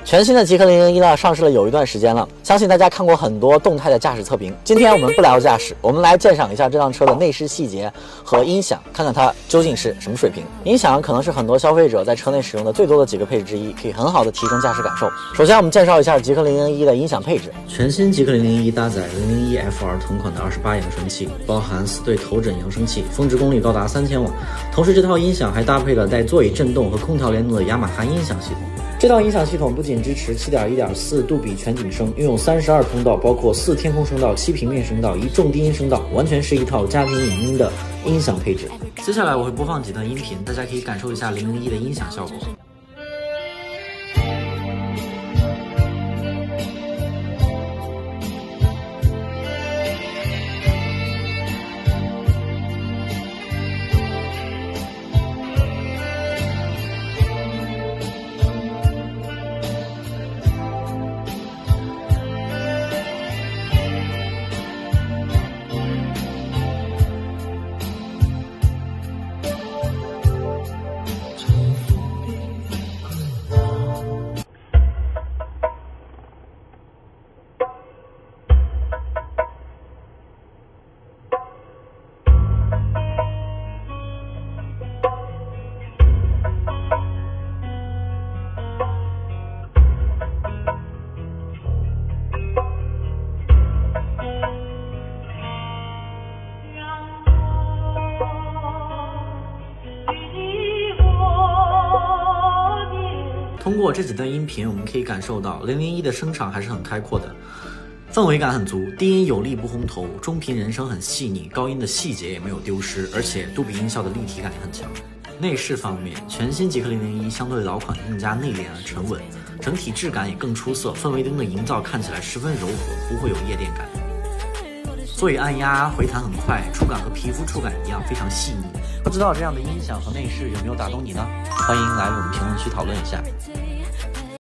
全新的极氪001呢上市了有一段时间了，相信大家看过很多动态的驾驶测评。今天我们不聊驾驶，我们来鉴赏一下这辆车的内饰细节和音响，看看它究竟是什么水平。音响可能是很多消费者在车内使用的最多的几个配置之一，可以很好的提升驾驶感受。首先我们介绍一下极氪001的音响配置。全新极氪001搭载001 FR 同款的28扬声器，包含4对头枕扬声器，峰值功率高达3000瓦。同时这套音响还搭配了带座椅震动和空调联动的雅马哈音响系统。这套音响系统不仅支持 7.1.4 杜比全景声，拥有32通道，包括4天空声道、7平面声道、1重低音声道，完全是一套家庭影音的音响配置。接下来我会播放几段音频，大家可以感受一下001的音响效果。通过这几段音频，我们可以感受到001的声场还是很开阔的，氛围感很足，低音有力不轰头，中频人声很细腻，高音的细节也没有丢失，而且杜比音效的立体感也很强。内饰方面，全新极氪001相对老款更加内敛而沉稳，整体质感也更出色，氛围灯的营造看起来十分柔和，不会有夜店感。座椅按压回弹很快，触感和皮肤触感一样，非常细腻。不知道这样的音响和内饰有没有打动你呢？欢迎来我们评论区讨论一下。